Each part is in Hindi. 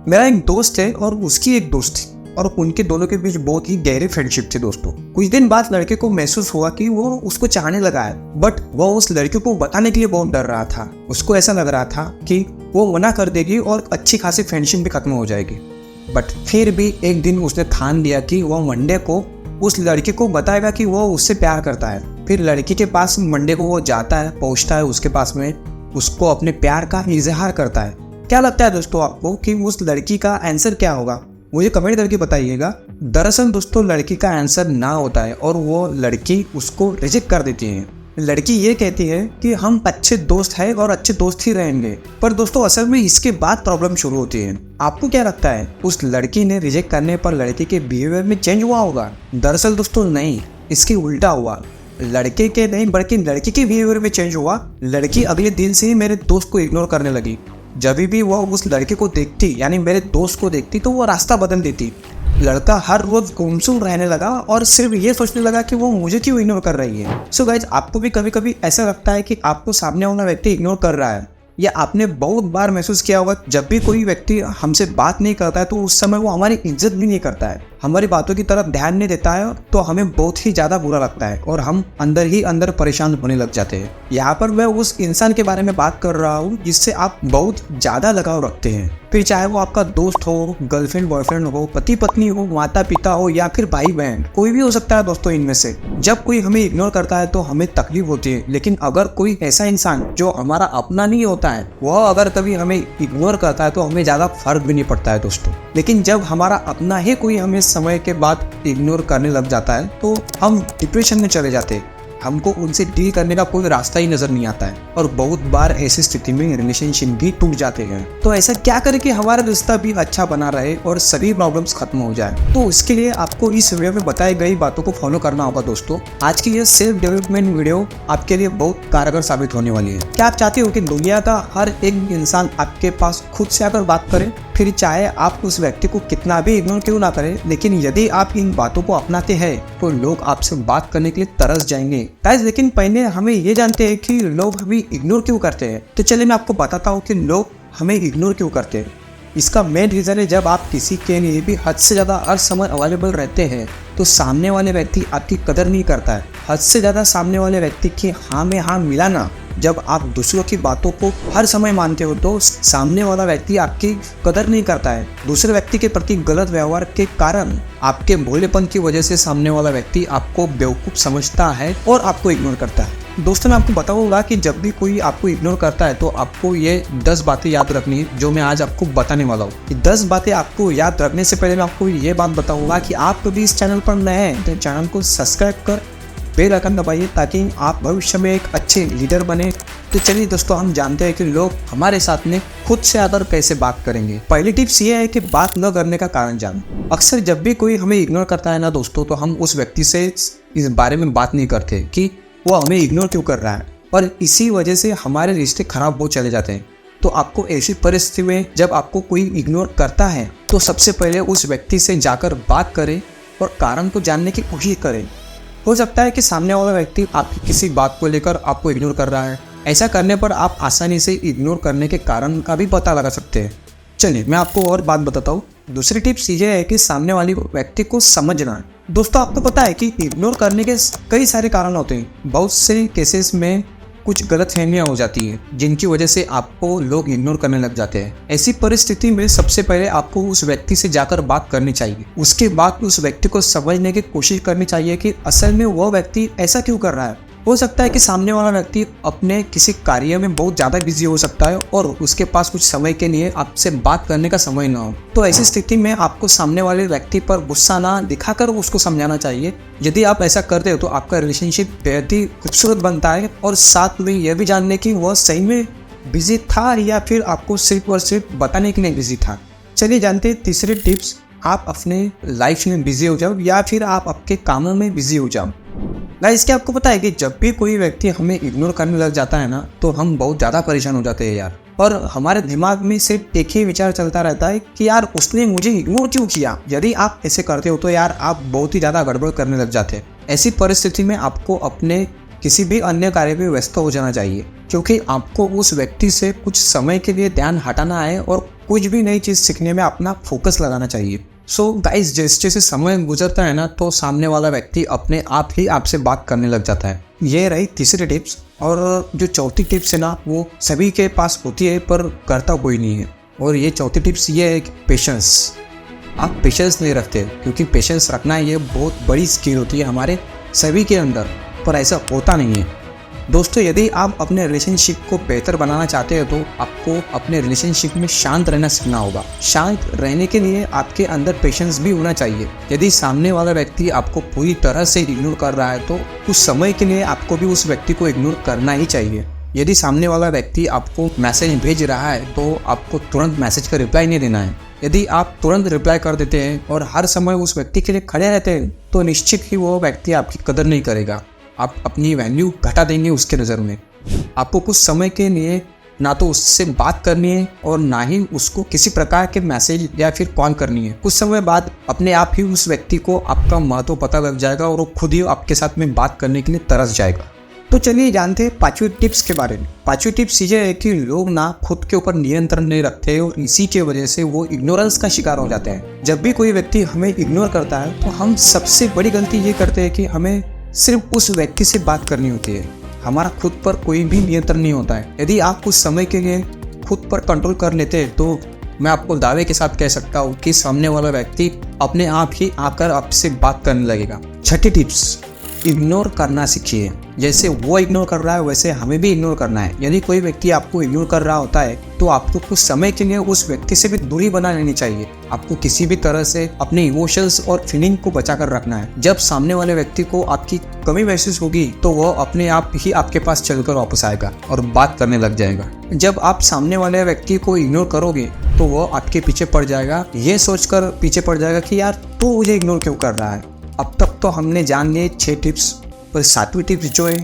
मेरा एक दोस्त है और उसकी एक दोस्त थी और उनके दोनों के बीच बहुत ही गहरी फ्रेंडशिप थी दोस्तों। कुछ दिन बाद लड़के को महसूस हुआ कि वो उसको चाहने लगा है, बट वो उस लड़के को बताने के लिए बहुत डर रहा था। उसको ऐसा लग रहा था कि वो मना कर देगी और अच्छी खासी फ्रेंडशिप भी खत्म हो जाएगी। बट फिर भी एक दिन उसने ठान लिया कि वो मंडे को उस लड़के को बताएगा कि वो उससे प्यार करता है। फिर लड़की के पास मंडे को वो जाता है, पहुंचता है उसके पास में, उसको अपने प्यार का इजहार करता है। क्या लगता है दोस्तों आपको कि उस लड़की का आंसर क्या होगा? मुझे कमेंट करके बताइएगा। दरअसल दोस्तों लड़की का आंसर ना होता है और वो लड़की उसको रिजेक्ट कर देती है। लड़की ये कहती है कि हम अच्छे दोस्त हैं और अच्छे दोस्त ही रहेंगे। पर दोस्तों असल में इसके बाद प्रॉब्लम शुरू होती है। आपको क्या लगता है उस लड़की ने रिजेक्ट करने पर लड़के के बिहेवियर में चेंज हुआ होगा? दरअसल दोस्तों नहीं, इसके उल्टा हुआ। लड़के के नहीं बल्कि लड़की के बिहेवियर में चेंज हुआ। लड़की अगले दिन से ही मेरे दोस्त को इग्नोर करने लगी। जब भी वो उस लड़के को देखती, यानी मेरे दोस्त को देखती, तो वो रास्ता बदल देती। लड़का हर रोज गुमसुम रहने लगा और सिर्फ ये सोचने लगा कि वो मुझे क्यों इग्नोर कर रही है। सो गाइज, आपको भी कभी कभी ऐसा लगता है कि आपको सामने वाला व्यक्ति इग्नोर कर रहा है, या आपने बहुत बार महसूस किया होगा जब भी कोई व्यक्ति हमसे बात नहीं करता है तो उस समय वो हमारी इज्जत भी नहीं करता है, हमारी बातों की तरफ ध्यान नहीं देता है, तो हमें बहुत ही ज़्यादा बुरा लगता है और हम अंदर ही अंदर परेशान होने लग जाते हैं। यहाँ पर मैं उस इंसान के बारे में बात कर रहा हूँ जिससे आप बहुत ज़्यादा लगाव रखते हैं। फिर चाहे वो आपका दोस्त हो, गर्लफ्रेंड बॉयफ्रेंड हो, पति पत्नी हो, माता पिता हो, या फिर भाई बहन, कोई भी हो सकता है दोस्तों इनमें से। जब कोई हमें इग्नोर करता है तो हमें तकलीफ होती है, लेकिन अगर कोई ऐसा इंसान जो हमारा अपना नहीं होता है वह अगर कभी हमें इग्नोर करता है तो हमें ज़्यादा फर्क भी नहीं पड़ता है दोस्तों। लेकिन जब हमारा अपना ही कोई हमें समय के बाद इग्नोर करने लग जाता है तो हम डिप्रेशन में चले जाते हैं। हमको उनसे डील करने का कोई रास्ता ही नजर नहीं आता है और बहुत बार ऐसी स्थिति में रिलेशनशिप भी टूट जाते हैं। तो ऐसा क्या करें कि हमारा रिश्ता भी अच्छा बना रहे और सभी प्रॉब्लम्स खत्म हो जाए? तो उसके लिए आपको इस वीडियो में बताई गई बातों को फॉलो करना होगा दोस्तों। आज की ये सेल्फ डेवलपमेंट वीडियो आपके लिए बहुत कारगर साबित होने वाली है। क्या आप चाहते हो कि दुनिया का हर एक इंसान आपके पास खुद से आकर बात करे? फिर चाहे आप उस व्यक्ति को कितना भी इग्नोर क्यों ना करें, लेकिन यदि आप इन बातों को अपनाते हैं तो लोग आपसे बात करने के लिए तरस जाएंगे। गाइस, लेकिन पहले हमें ये जानते हैं कि लोग हमें इग्नोर क्यों करते हैं। तो चलिए मैं आपको बताता हूँ कि लोग हमें इग्नोर क्यों करते हैं। इसका मेन रीज़न है जब आप किसी के लिए भी हद से ज़्यादा हर समय अवेलेबल रहते हैं तो सामने वाले व्यक्ति आपकी कदर नहीं करता है। हद से ज़्यादा सामने वाले व्यक्ति की हाँ में हाँ मिलाना, जब आप दूसरों की बातों को हर समय मानते हो तो सामने वाला व्यक्ति आपकी कदर नहीं करता है। दूसरे व्यक्ति के प्रति गलत व्यवहार के कारण, आपके भोलेपन की वजह से सामने वाला व्यक्ति आपको बेवकूफ़ समझता है और आपको इग्नोर करता है। दोस्तों मैं आपको बताऊंगा कि जब भी कोई आपको इग्नोर करता है तो आपको ये 10 बातें याद रखनी है जो मैं आज आपको बताने वाला हूँ। 10 बातें आपको याद रखने से पहले मैं आपको ये बात बताऊंगा कि आप कभी इस चैनल पर नए हैं तो चैनल को सब्सक्राइब कर बेल आइकन दबाइए ताकि आप भविष्य में एक अच्छे लीडर बने। तो चलिए दोस्तों, हम जानते हैं कि लोग हमारे साथ में खुद से आकर कैसे बात करेंगे। पहली टिप्स ये है कि बात न करने का कारण जानो। अक्सर जब भी कोई हमें इग्नोर करता है ना दोस्तों, तो हम उस व्यक्ति से इस बारे में बात नहीं करते कि वो हमें इग्नोर क्यों कर रहा है, और इसी वजह से हमारे रिश्ते खराब हो चले जाते हैं। तो आपको ऐसी परिस्थिति में जब आपको कोई इग्नोर करता है तो सबसे पहले उस व्यक्ति से जाकर बात करें और कारण को जानने की कोशिश करें। हो सकता है कि सामने वाला व्यक्ति आपकी किसी बात को लेकर आपको इग्नोर कर रहा है। ऐसा करने पर आप आसानी से इग्नोर करने के कारण का भी पता लगा सकते हैं। चलिए मैं आपको और बात बताता हूँ। दूसरी टिप्स ये है कि सामने वाले व्यक्ति को समझना। दोस्तों आपको पता है कि इग्नोर करने के कई सारे कारण होते हैं। बहुत से केसेस में कुछ गलतफहमियां हो जाती है जिनकी वजह से आपको लोग इग्नोर करने लग जाते हैं। ऐसी परिस्थिति में सबसे पहले आपको उस व्यक्ति से जाकर बात करनी चाहिए। उसके बाद उस व्यक्ति को समझने की कोशिश करनी चाहिए कि असल में वो व्यक्ति ऐसा क्यों कर रहा है। हो सकता है कि सामने वाला व्यक्ति अपने किसी कार्य में बहुत ज़्यादा बिजी हो सकता है और उसके पास कुछ समय के लिए आपसे बात करने का समय ना हो। तो ऐसी स्थिति में आपको सामने वाले व्यक्ति पर गुस्सा ना दिखाकर उसको समझाना चाहिए। यदि आप ऐसा करते हो तो आपका रिलेशनशिप बेहद ही खूबसूरत बनता है, और साथ में यह भी जानने की वह सही में बिजी था या फिर आपको सिर्फ और सिर्फ बताने के लिए बिजी था। चलिए जानते हैं तीसरी टिप्स। आप अपने लाइफ में बिजी हो जाओ या फिर आप आपके कामों में बिजी हो जाओ। गाइस, क्या आपको पता है कि जब भी कोई व्यक्ति हमें इग्नोर करने लग जाता है ना तो हम बहुत ज़्यादा परेशान हो जाते हैं यार, और हमारे दिमाग में सिर्फ एक ही विचार चलता रहता है कि यार उसने मुझे इग्नोर क्यों किया। यदि आप ऐसे करते हो तो यार आप बहुत ही ज़्यादा गड़बड़ करने लग जाते हैं। ऐसी परिस्थिति में आपको अपने किसी भी अन्य कार्य में व्यस्त हो जाना चाहिए, क्योंकि आपको उस व्यक्ति से कुछ समय के लिए ध्यान हटाना है और कुछ भी नई चीज़ सीखने में अपना फोकस लगाना चाहिए। सो गाइस, जैसे जैसे समय गुजरता है ना, तो सामने वाला व्यक्ति अपने आप ही आपसे बात करने लग जाता है। ये रही तीसरी टिप्स। और जो चौथी टिप्स है ना, वो सभी के पास होती है पर करता कोई नहीं है। और ये चौथी टिप्स ये है कि पेशेंस। आप पेशेंस नहीं रखते, क्योंकि पेशेंस रखना ये बहुत बड़ी स्किल होती है हमारे सभी के अंदर, पर ऐसा होता नहीं है। दोस्तों, यदि आप अपने रिलेशनशिप को बेहतर बनाना चाहते हो तो आपको अपने रिलेशनशिप में शांत रहना सीखना होगा। शांत रहने के लिए आपके अंदर पेशेंस भी होना चाहिए। यदि सामने वाला व्यक्ति आपको पूरी तरह से इग्नोर कर रहा है तो कुछ समय के लिए आपको भी उस व्यक्ति को इग्नोर करना ही चाहिए। यदि सामने वाला व्यक्ति आपको मैसेज भेज रहा है तो आपको तुरंत मैसेज का रिप्लाई नहीं देना है। यदि आप तुरंत रिप्लाई कर देते हैं और हर समय उस व्यक्ति के लिए खड़े रहते हैं तो निश्चित ही वो व्यक्ति आपकी कदर नहीं करेगा। आप अपनी वैल्यू घटा देंगे उसके नज़र में। आपको कुछ समय के लिए ना तो उससे बात करनी है और ना ही उसको किसी प्रकार के मैसेज या फिर कॉल करनी है। कुछ समय बाद अपने आप ही उस व्यक्ति को आपका महत्व पता लग जाएगा और वो खुद ही आपके साथ में बात करने के लिए तरस जाएगा। तो चलिए जानते हैं पांचवी टिप्स के बारे में। पांचवी टिप्स ये है कि लोग ना खुद के ऊपर नियंत्रण नहीं रखते और इसी के वजह से वो इग्नोरेंस का शिकार हो जाते हैं। जब भी कोई व्यक्ति हमें इग्नोर करता है तो हम सबसे बड़ी गलती ये करते हैं कि हमें सिर्फ उस व्यक्ति से बात करनी होती है। हमारा खुद पर कोई भी नियंत्रण नहीं होता है। यदि आप कुछ समय के लिए खुद पर कंट्रोल कर लेते हैं तो मैं आपको दावे के साथ कह सकता हूँ कि सामने वाला व्यक्ति अपने आप ही आकर आपसे बात करने लगेगा। छठी टिप्स, इग्नोर करना सीखिए। जैसे वो इग्नोर कर रहा है वैसे हमें भी इग्नोर करना है। यदि कोई व्यक्ति आपको इग्नोर कर रहा होता है तो आपको कुछ समय के लिए उस व्यक्ति से भी दूरी बना लेनी चाहिए। आपको किसी भी तरह से अपने इमोशंस और फीलिंग को बचा कर रखना है। जब सामने वाले व्यक्ति को आपकी कमी महसूस होगी तो वह अपने आप ही आपके पास चलकर वापस आएगा और बात करने लग जाएगा। जब आप सामने वाले व्यक्ति को इग्नोर करोगे तो वह आपके पीछे पड़ जाएगा, ये सोचकर पीछे पड़ जाएगा कि यार तू मुझे इग्नोर क्यों कर रहा है। अब तक तो हमने जान लिए 6 टिप्स, और 7वीं टिप्स जो है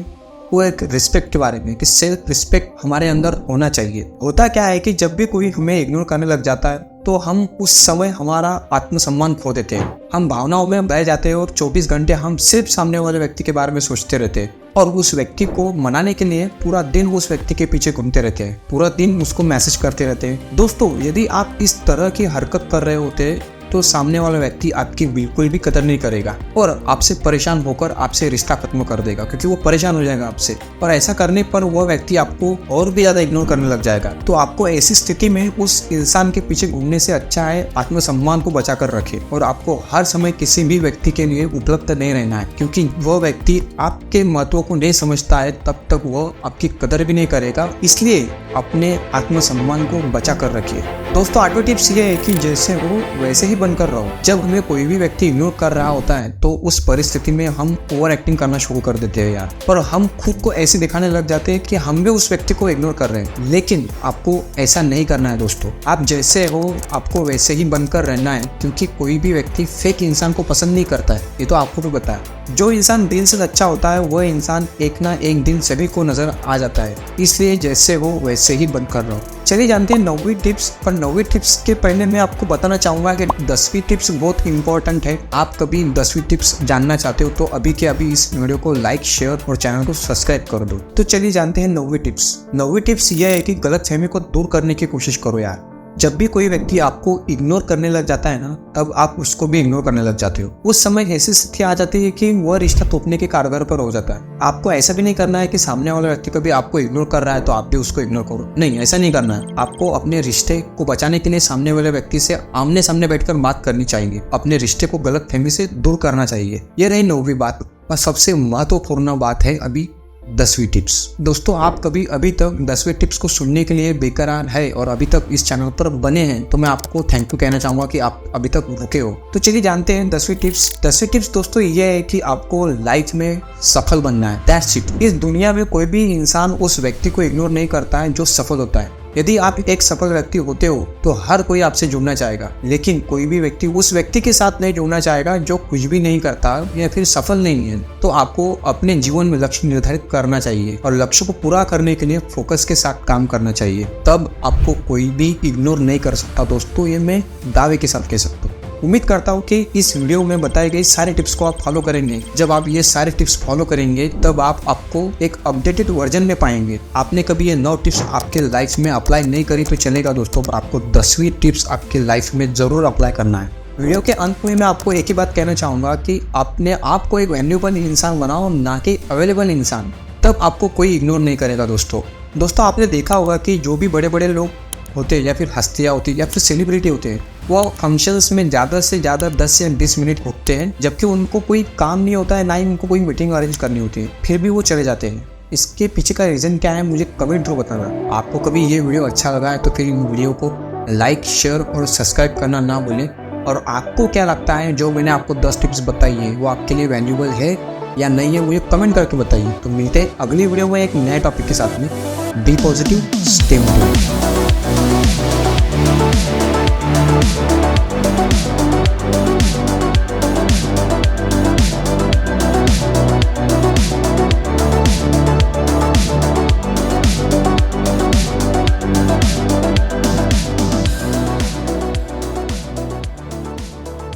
वो एक रिस्पेक्ट के बारे में कि सेल्फ रिस्पेक्ट हमारे अंदर होना चाहिए। होता क्या है कि जब भी कोई हमें इग्नोर करने लग जाता है तो हम उस समय हमारा आत्मसम्मान खो देते हैं। हम भावनाओं में बह जाते हैं और 24 घंटे हम सिर्फ सामने वाले व्यक्ति के बारे में सोचते रहते हैं और उस व्यक्ति को मनाने के लिए पूरा दिन उस व्यक्ति के पीछे घूमते रहते हैं, पूरा दिन उसको मैसेज करते रहते हैं। दोस्तों, यदि आप इस तरह की हरकत कर रहे होते तो सामने वाला व्यक्ति आपकी बिल्कुल भी कदर नहीं करेगा और आपसे परेशान होकर आपसे रिश्ता खत्म कर देगा, क्योंकि वो परेशान हो जाएगा आपसे। और ऐसा करने पर वो व्यक्ति आपको और भी ज़्यादा इग्नोर करने लग जाएगा। तो आपको ऐसी स्थिति में उस इंसान के पीछे घूमने से अच्छा है आत्मसम्मान को बचा कर रखे और आपको हर समय किसी भी व्यक्ति के लिए उपलब्ध नहीं रहना है, क्योंकि वो व्यक्ति आपके महत्व को नहीं समझता है तब तक वो आपकी कदर भी नहीं करेगा। इसलिए अपने आत्मसम्मान को बचा कर रखिए। दोस्तों, 8वीं टिप्स ये है कि जैसे हो वैसे ही बनकर रहो। जब हमें कोई भी व्यक्ति इग्नोर कर रहा होता है तो उस परिस्थिति में हम ओवर एक्टिंग करना शुरू कर देते हैं यार, पर हम खुद को ऐसे दिखाने लग जाते हैं कि हम भी उस व्यक्ति को इग्नोर कर रहे हैं। लेकिन आपको ऐसा नहीं करना है दोस्तों। आप जैसे हो आपको वैसे ही बनकर रहना है, क्योंकि कोई भी व्यक्ति फेक इंसान को पसंद नहीं करता है, ये तो आपको भी पता है। जो इंसान दिल से अच्छा होता है वह इंसान एक ना एक दिन सभी को नजर आ जाता है। इसलिए जैसे हो वैसे ही बनकर रहो। चलिए जानते हैं 9वीं टिप्स। पर 9वीं टिप्स के पहले मैं आपको बताना चाहूँगा कि 10वीं टिप्स बहुत इंपॉर्टेंट है। आप कभी 10वीं टिप्स जानना चाहते हो तो अभी के अभी इस वीडियो को लाइक, शेयर और चैनल को सब्सक्राइब कर दो। तो चलिए जानते हैं 9वीं टिप्स। 9वीं टिप्स यह है कि गलतफहमी को दूर करने की कोशिश करो यार। जब भी कोई व्यक्ति आपको इग्नोर करने लग जाता है ना, तब आप उसको भी इग्नोर करने लग जाते हो। उस समय ऐसी स्थिति आ जाती है कि वह रिश्ता टूटने के कारगर पर हो जाता है। आपको ऐसा भी नहीं करना है कि सामने वाला व्यक्ति कभी आपको इग्नोर कर रहा है तो आप भी उसको इग्नोर करो। नहीं, ऐसा नहीं करना है। आपको अपने रिश्ते को बचाने के लिए सामने वाले व्यक्ति से आमने सामने बैठकर बात करनी चाहिए। अपने रिश्ते को गलतफहमी से दूर करना चाहिए। ये रही 9वीं बात। और सबसे महत्वपूर्ण बात है अभी 10वीं टिप्स। दोस्तों, आप कभी अभी तक 10वीं टिप्स को सुनने के लिए बेकरार है और अभी तक इस चैनल पर बने हैं तो मैं आपको थैंक यू कहना चाहूँगा कि आप अभी तक रुके हो। तो चलिए जानते हैं 10वीं टिप्स। 10वीं टिप्स दोस्तों ये है कि आपको लाइफ में सफल बनना है। That's it. इस दुनिया में कोई भी इंसान उस व्यक्ति को इग्नोर नहीं करता है जो सफल होता है। यदि आप एक सफल व्यक्ति होते हो तो हर कोई आपसे जुड़ना चाहेगा, लेकिन कोई भी व्यक्ति उस व्यक्ति के साथ नहीं जुड़ना चाहेगा जो कुछ भी नहीं करता या फिर सफल नहीं है। तो आपको अपने जीवन में लक्ष्य निर्धारित करना चाहिए और लक्ष्य को पूरा करने के लिए फोकस के साथ काम करना चाहिए। तब आपको कोई भी इग्नोर नहीं कर सकता दोस्तों, ये मैं दावे के साथ कह सकता हूँ। उम्मीद करता हूँ कि इस वीडियो में बताए गए सारे टिप्स को आप फॉलो करेंगे। जब आप ये सारे टिप्स फॉलो करेंगे तब आप आपको एक अपडेटेड वर्जन में पाएंगे। आपने कभी ये 9 टिप्स आपके लाइफ में अप्लाई नहीं करी तो चलेगा दोस्तों, पर आपको 10वीं टिप्स आपके लाइफ में ज़रूर अप्लाई करना है। वीडियो के अंत में मैं आपको एक ही बात कहना चाहूँगा कि अपने आप को एक वैल्यूएबल इंसान बनाओ, ना कि अवेलेबल इंसान, तब आपको कोई इग्नोर नहीं करेगा। दोस्तों आपने देखा होगा कि जो भी बड़े बड़े लोग होते हैं या फिर हस्तियाँ होती है या फिर सेलिब्रिटी होते हैं, वो फंक्शंस में ज़्यादा से ज़्यादा 10 से 20 मिनट रुकते हैं, जबकि उनको कोई काम नहीं होता है, ना ही उनको कोई मीटिंग अरेंज करनी होती है, फिर भी वो चले जाते हैं। इसके पीछे का रीज़न क्या है मुझे कमेंट थ्रू बताना। आपको कभी ये वीडियो अच्छा लगा है तो फिर इन वीडियो को लाइक, शेयर और सब्सक्राइब करना ना भूलें। और आपको क्या लगता है जो मैंने आपको 10 टिप्स बताई है वो आपके लिए वैल्यूएबल है या नहीं है, मुझे कमेंट करके बताइए। तो मिलते हैं अगली वीडियो में एक नए टॉपिक के साथ में। Be positive, stay motivated.